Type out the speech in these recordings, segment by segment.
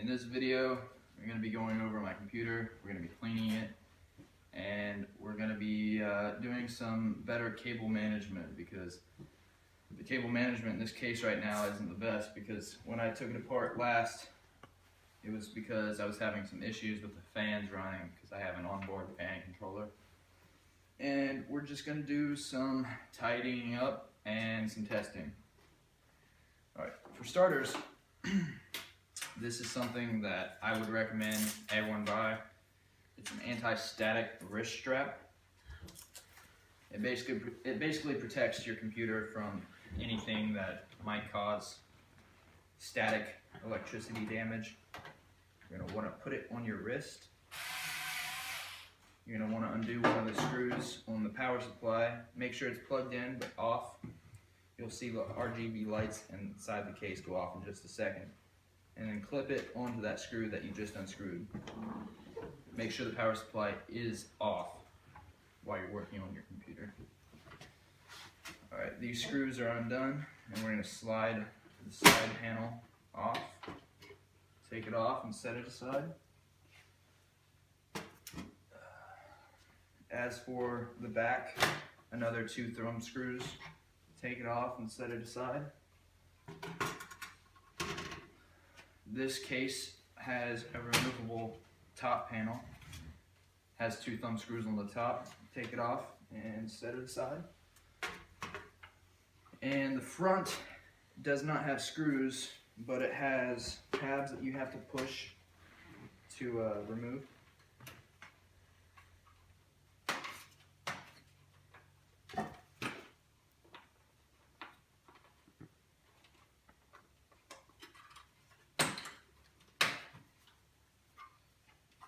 In this video, we're going to be going over my computer, we're going to be cleaning it, and we're going to be doing some better cable management, because the cable management in this case right now isn't the best, because when I took it apart last, it was because I was having some issues with the fans running, because I have an onboard fan controller. And we're just going to do some tidying up and some testing. Alright, for starters, this is something that I would recommend everyone buy. It's an anti-static wrist strap. It basically protects your computer from anything that might cause static electricity damage. You're going to want to put it on your wrist. You're going to want to undo one of the screws on the power supply. Make sure it's plugged in but off. You'll see the RGB lights inside the case go off in just a second. And then clip it onto that screw that you just unscrewed. Make sure the power supply is off while you're working on your computer. Alright, these screws are undone, and we're going to slide the side panel off. Take it off and set it aside. As for the back, another 2 thumb screws. Take it off and set it aside. This case has a removable top panel. Has 2 thumb screws on the top. Take it off and set it aside. And the front does not have screws, but it has tabs that you have to push to remove.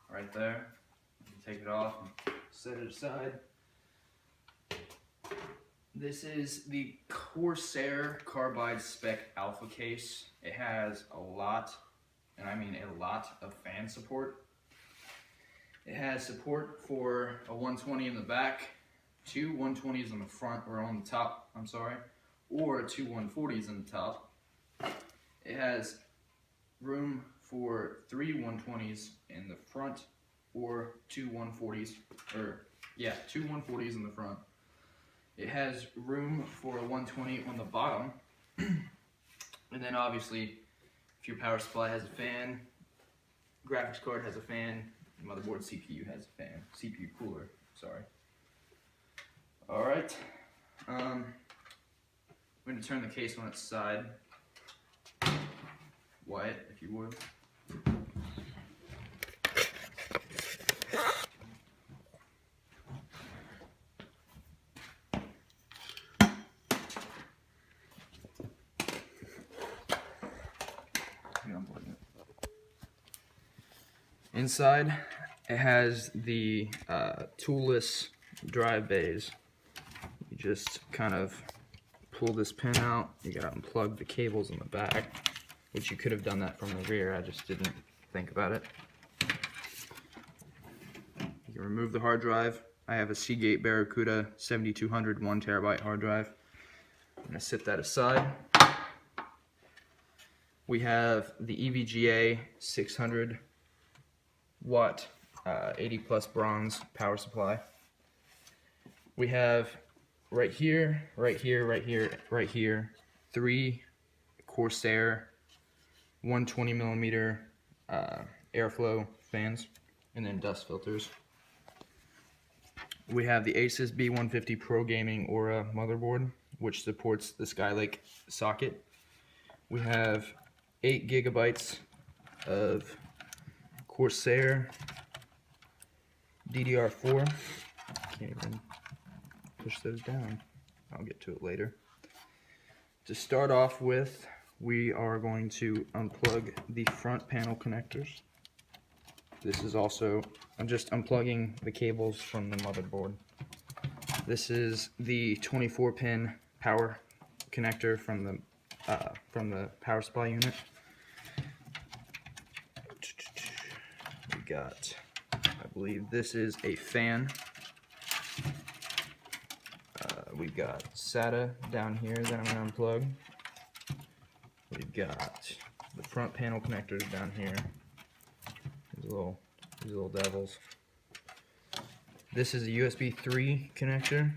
Right there. You take it off and set it aside. This is the Corsair Carbide Spec Alpha case. It has a lot, and I mean a lot, of fan support. It has support for a 120 in the back, 2 120s on the front, or on the top, I'm sorry, or 2 140s in the top. It has room for 3 120s in the front, or 2 140s, or yeah, 2 140s in the front. It has room for a 120 on the bottom, and then obviously, if your power supply has a fan, graphics card has a fan, motherboard CPU has a fan, CPU cooler, sorry. Alright, I'm going to turn the case on its side. Wyatt, if you would. Inside, it has the toolless drive bays. You just kind of pull this pin out. You gotta unplug the cables in the back, which you could have done that from the rear. I just didn't think about it. You can remove the hard drive. I have a Seagate Barracuda 7200 1TB hard drive. I'm gonna set that aside. We have the EVGA 600 watt 80 plus bronze power supply. We have right here, right here, right here, right here, 3 Corsair 120 millimeter airflow fans, and then dust filters. We have the Asus B150 Pro Gaming Aura motherboard, which supports the Skylake socket. We have 8 gigabytes of Corsair DDR4. Can't even push those down. I'll get to it later. To start off with, we are going to unplug the front panel connectors. This is also, I'm just unplugging the cables from the motherboard. This is the 24-pin power connector from the power supply unit. We got, I believe this is a fan. We've got SATA down here that I'm going to unplug. We've got the front panel connectors down here. These little devils. This is a USB 3 connector,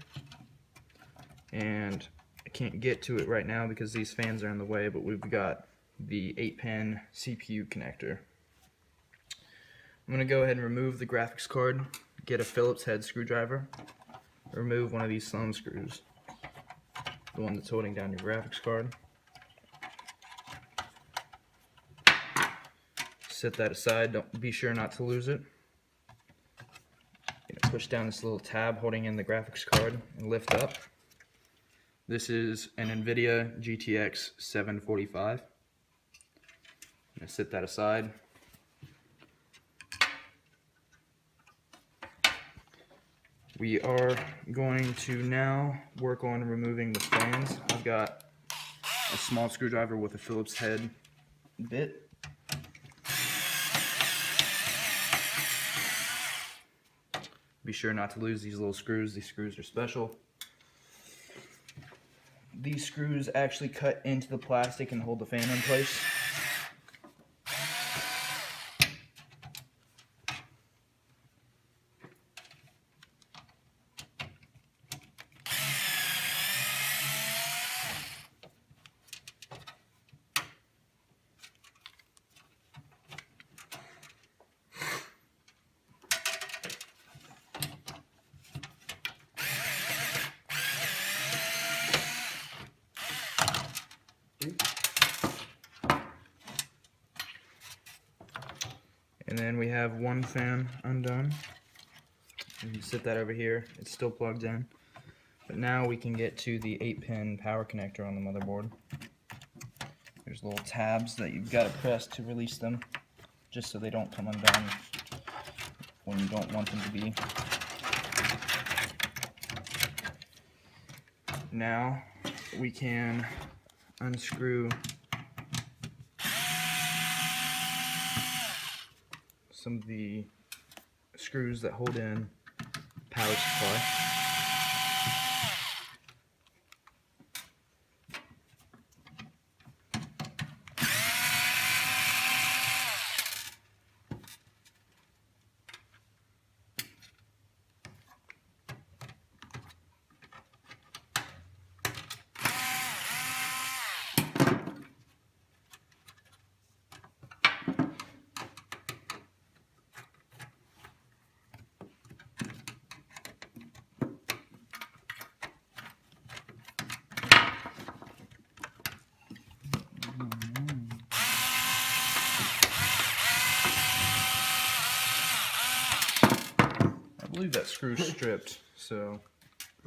and I can't get to it right now because these fans are in the way, but we've got the 8-pin CPU connector. I'm going to go ahead and remove the graphics card, get a Phillips head screwdriver, remove one of these thumb screws, the one that's holding down your graphics card. Set that aside, don't be sure not to lose it. Push down this little tab holding in the graphics card and lift up. This is an NVIDIA GTX 745. I'm going to set that aside. We are going to now work on removing the fans. I've got a small screwdriver with a Phillips head bit. Be sure not to lose these little screws. These screws are special. These screws actually cut into the plastic and hold the fan in place. And then we have one fan undone. You can sit that over here. It's still plugged in. But now we can get to the 8-pin power connector on the motherboard. There's little tabs that you've got to press to release them, just so they don't come undone when you don't want them to be. Now we can unscrew some of the screws that hold in power supply. I believe that screw's stripped, so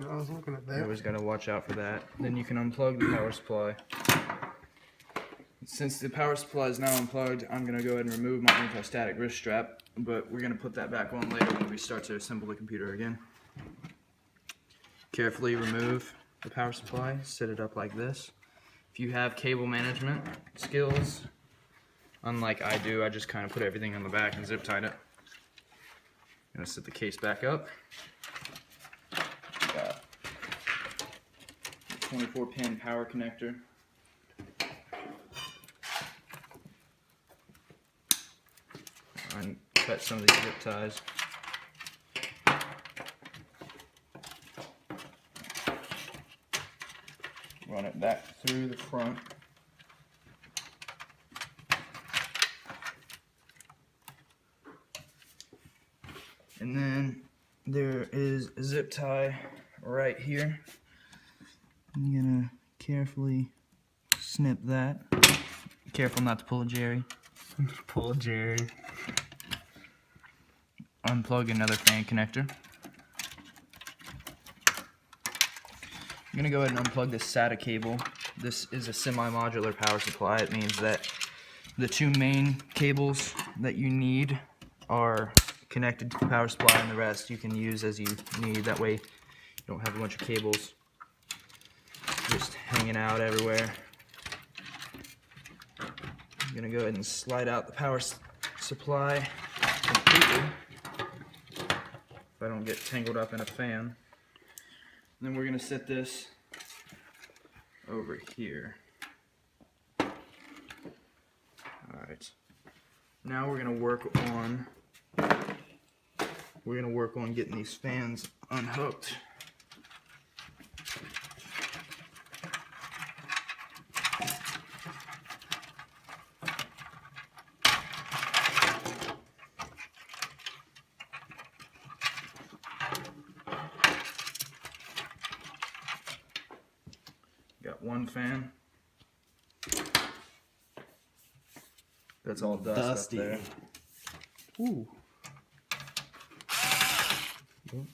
I was looking at that. you always got to watch out for that. Then you can unplug the power supply. Since the power supply is now unplugged, I'm going to go ahead and remove my anti-static wrist strap, but we're going to put that back on later when we start to assemble the computer again. Carefully remove the power supply, set it up like this. If you have cable management skills, unlike I do, I just kind of put everything on the back and zip tied it. I'm going to set the case back up. Got a 24-pin power connector. Cut some of these zip ties. Run it back through the front. And then there is a zip tie right here. I'm gonna carefully snip that. Careful not to pull a Jerry. Pull Jerry. Unplug another fan connector. I'm gonna go ahead and unplug this SATA cable. This is a semi-modular power supply. It means that the two main cables that you need are connected to the power supply, and the rest you can use as you need. That way you don't have a bunch of cables just hanging out everywhere. I'm gonna go ahead and slide out the power supply completely if I don't get tangled up in a fan. And then we're gonna set this over here. Alright. Now we're gonna work on getting these fans unhooked. Got one fan. That's all dust up there. Ooh. I'm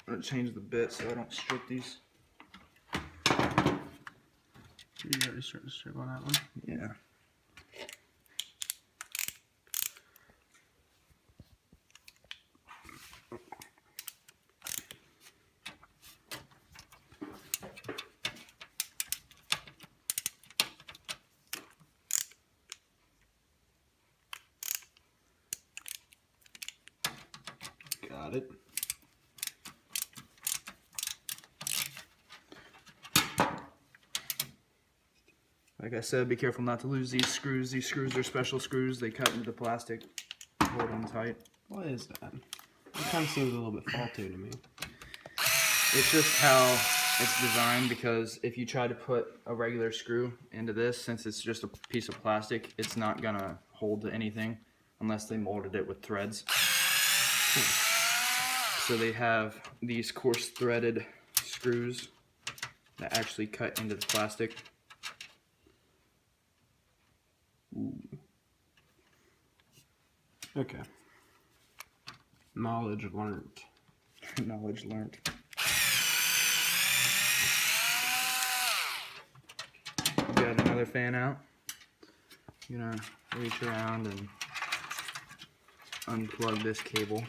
gonna change the bit so I don't strip these. You already started to strip on that one? Yeah. Got it. Like I said, be careful not to lose these screws. These screws are special screws. They cut into the plastic, hold them tight. What is that? It kind of seems a little bit faulty to me. It's just how it's designed, because if you try to put a regular screw into this, since it's just a piece of plastic, it's not gonna hold to anything unless they molded it with threads. So they have these coarse threaded screws that actually cut into the plastic. Ooh. Okay. Knowledge learned. Knowledge learned. Got another fan out. I'm gonna reach around and unplug this cable.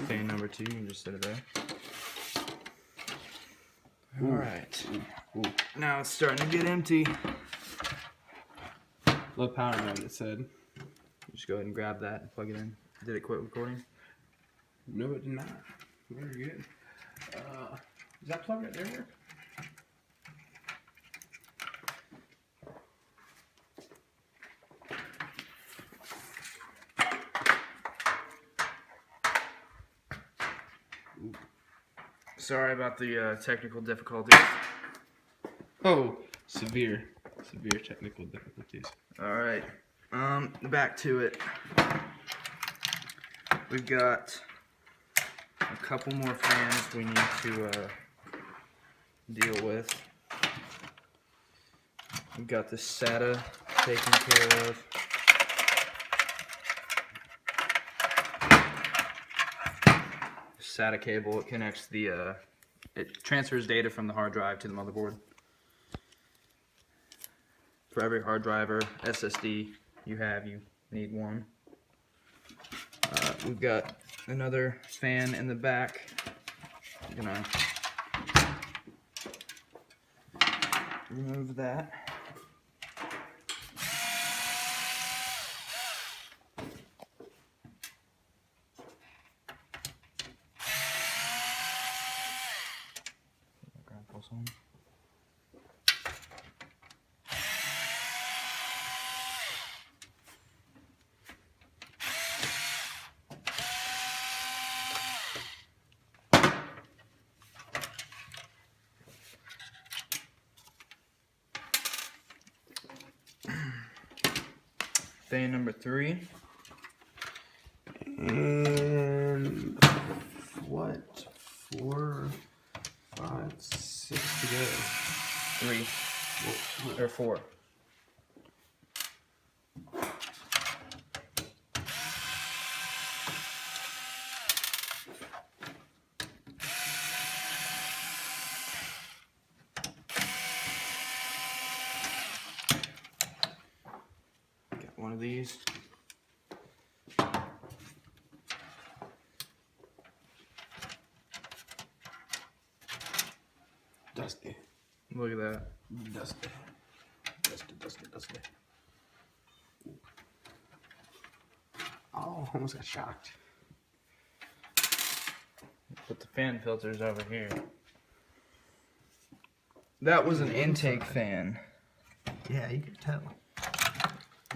Fan number 2, you can just set it there. Alright. Now it's starting to get empty. Low power mode, it said. Just go ahead and grab that and plug it in. Did it quit recording? No, it did not. Very good. Does that plug right there work? Sorry about the technical difficulties. Oh, severe technical difficulties. Alright, back to it. We've got a couple more fans we need to deal with. We've got the SATA taken care of. SATA cable, it connects the, it transfers data from the hard drive to the motherboard. For every hard drive or SSD you have, you need one. We've got another fan in the back. I'm gonna remove that. Grab this one. Fan number 3. And what? 4, 5, 6 to go. 3 or 4. Got one of these. Dusty. Look at that. Dusty. Oh, almost got shocked. Put the fan filters over here. that was an intake fan. Yeah, you can tell.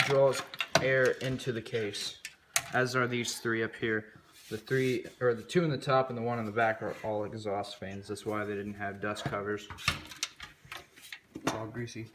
Draws air into the case, as are these three up here. The two in the top and the one in the back are all exhaust fans. That's why they didn't have dust covers. It's all greasy.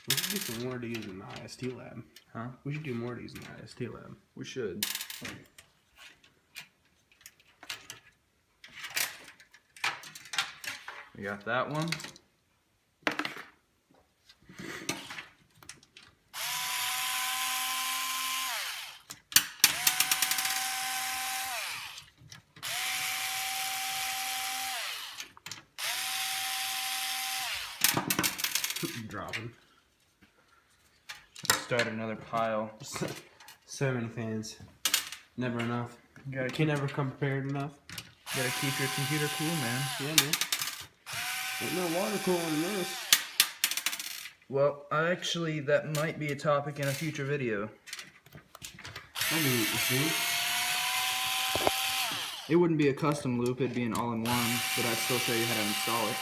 We should do some more of these in the IST lab. Huh? We should do more of these in the IST lab. We should. We got that one. Dropping. Start another pile. So many fans. Never enough. Gotta Can never come prepared enough. Gotta keep your computer cool, man. Yeah, man. Ain't no water cooling in this. Well, actually, that might be a topic in a future video. I mean, you see? It wouldn't be a custom loop, it'd be an all-in-one, but I'd still show you how to install it.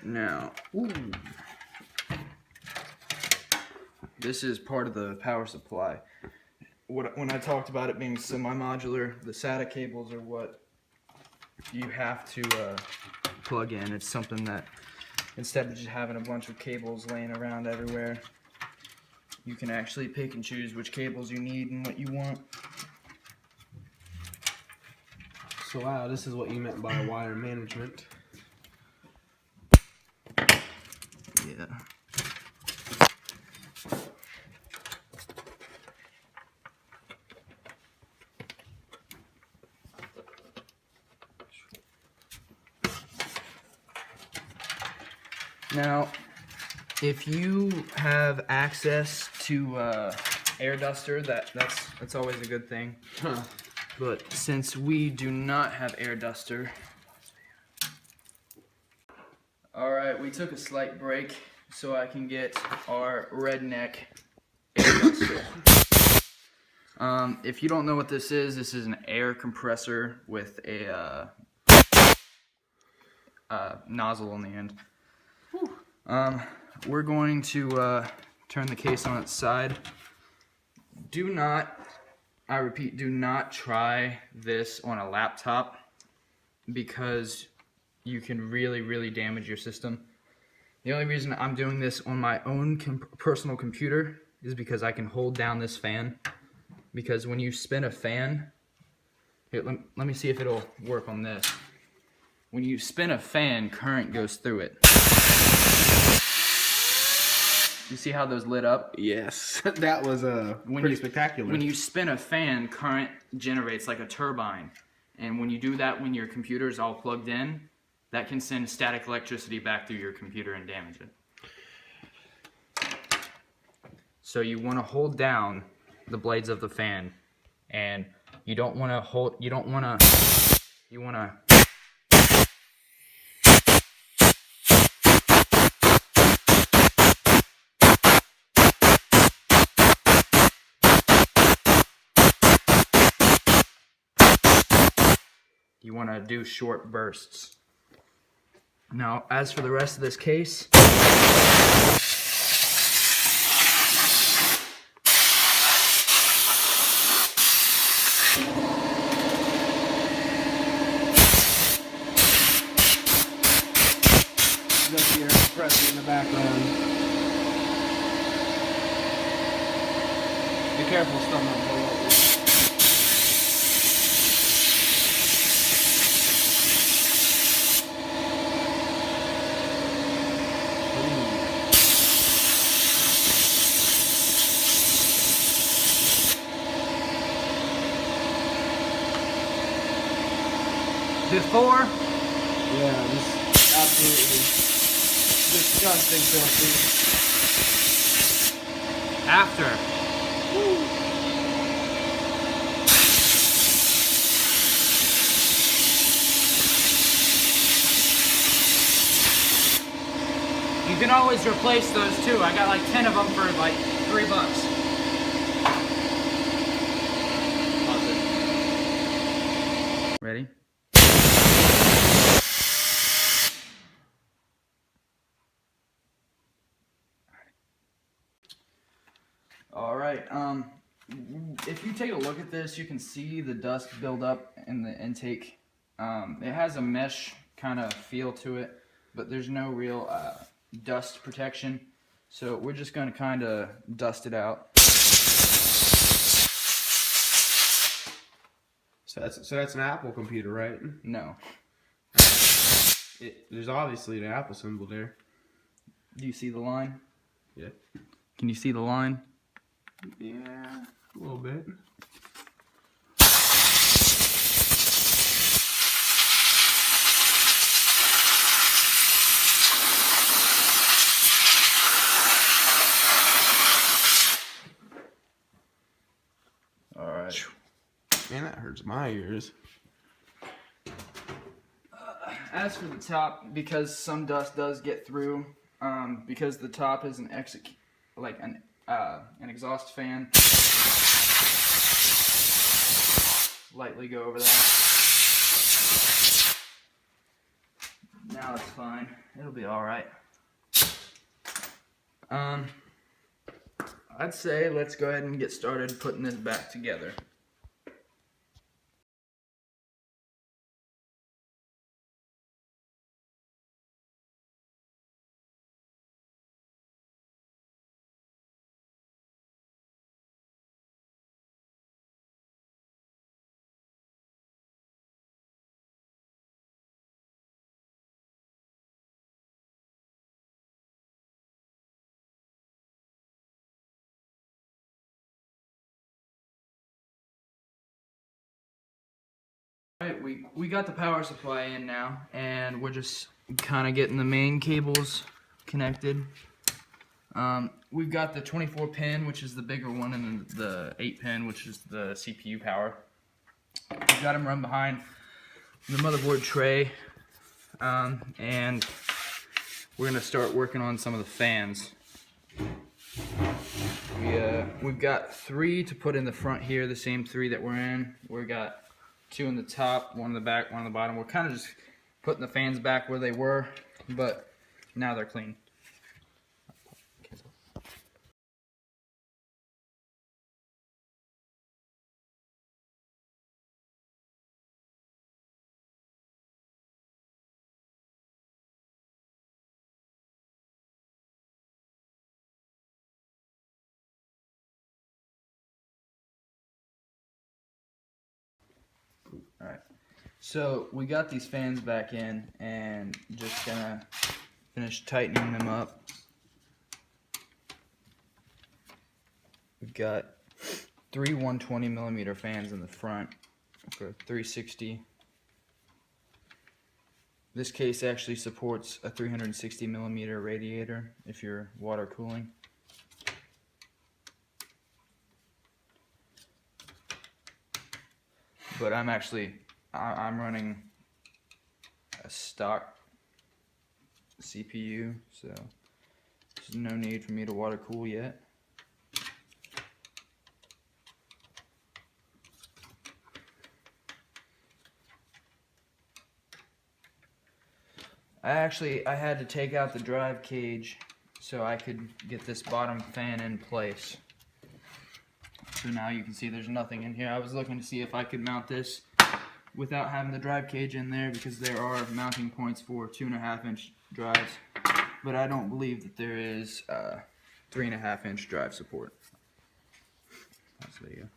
Now, this is part of the power supply. When I talked about it being semi-modular, the SATA cables are what you have to plug in. It's something that, instead of just having a bunch of cables laying around everywhere, you can actually pick and choose which cables you need and what you want. So wow, this is what you meant by wire management. Yeah. Now, if you have access to air duster, that's always a good thing. Huh. But since we do not have air duster, alright, we took a slight break so I can get our redneck air duster. If you don't know what this is an air compressor with a nozzle on the end. We're going to turn the case on its side. Do not, I repeat, do not try this on a laptop because you can really damage your system. The only reason I'm doing this on my own personal computer is because I can hold down this fan. Because when you spin a fan, here, let me see if it'll work on this. When you spin a fan, current goes through it. You see how those lit up? Yes, that was pretty spectacular. When you spin a fan, current generates like a turbine. And when you do that when your computer's all plugged in, that can send static electricity back through your computer and damage it. So you want to hold down the blades of the fan, and you don't want to hold, you want to do short bursts. Now, as for the rest of this case, just the air compressor in the background. Be careful, stuff not blow over. Before, Yeah, just absolutely disgusting filthy. after. You can always replace those too. I got like 10 of them for like $3. Pause it. Ready? All right. If you take a look at this, you can see the dust build up in the intake. It has a mesh kind of feel to it, but there's no real dust protection. So we're just going to kind of dust it out. So that's an Apple computer, right? No. There's obviously an Apple symbol there. Do you see the line? Yeah. Can you see the line? Yeah, a little bit. All right. Man, that hurts my ears. As for the top, because some dust does get through, because the top is an exhaust fan. Lightly go over that. Now it's fine. It'll be all right. I'd say let's go ahead and get started putting this back together. Alright, we got the power supply in now, and we're just kind of getting the main cables connected. We've got the 24 pin, which is the bigger one, and the 8 pin, which is the CPU power. We've got them run behind the motherboard tray, and we're gonna start working on some of the fans. We've got 3 to put in the front here, the same 3 that we're in. We've got 2 in the top, 1 in the back, 1 on the bottom. We're kind of just putting the fans back where they were, but now they're clean. Alright, so we got these fans back in, and just gonna finish tightening them up. We've got 3 120mm fans in the front for 360. This case actually supports a 360mm radiator if you're water cooling. But I'm running a stock CPU, so there's no need for me to water cool yet. I had to take out the drive cage so I could get this bottom fan in place. So now you can see there's nothing in here. I was looking to see if I could mount this without having the drive cage in there, because there are mounting points for 2.5-inch drives, but I don't believe that there is 3.5-inch drive support. That's the video.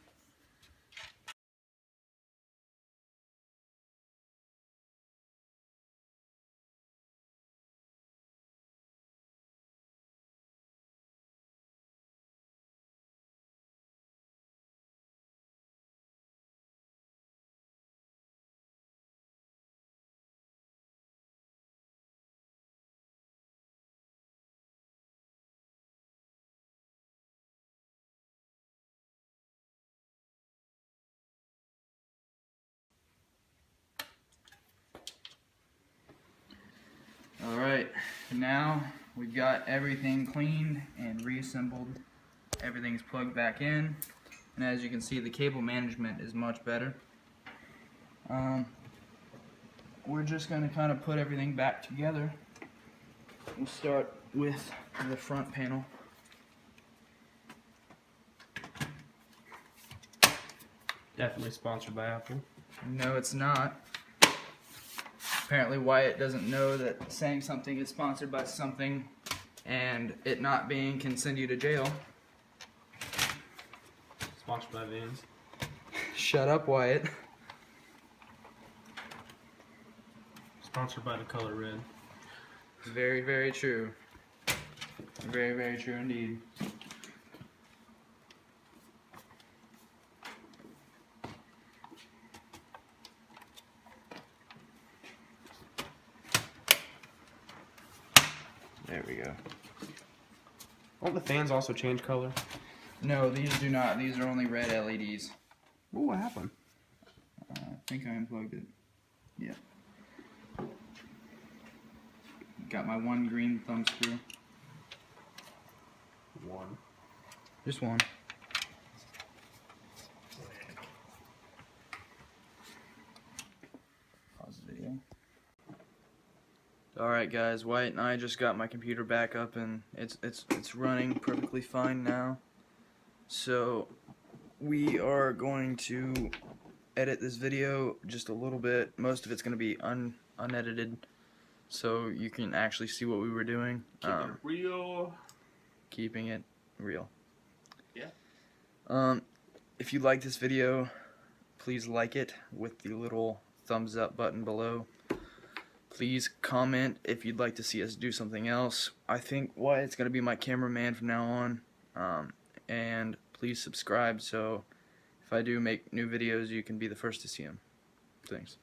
Alright, now we've got everything cleaned and reassembled. Everything's plugged back in. And as you can see, the cable management is much better. We're just going to kind of put everything back together. We'll start with the front panel. Definitely sponsored by Apple. No, it's not. Apparently Wyatt doesn't know that saying something is sponsored by something and it not being can send you to jail. Sponsored by Vans. Shut up, Wyatt. Sponsored by the color red. Very, very true. Very, very true indeed. There we go. Won't the fans also change color? No, these do not. These are only red LEDs. Ooh, what happened? I think I unplugged it. Yeah. Got my one green thumb screw. One. Just one. Pause the video. Alright guys, Wyatt and I just got my computer back up and it's running perfectly fine now. So we are going to edit this video just a little bit. Most of it's going to be unedited, so you can actually see what we were doing. Real. Keeping it real. Yeah. If you like this video, please like it with the little thumbs up button below. Please comment if you'd like to see us do something else. I think Wyatt's going to be my cameraman from now on. And please subscribe so if I do make new videos, you can be the first to see them. Thanks.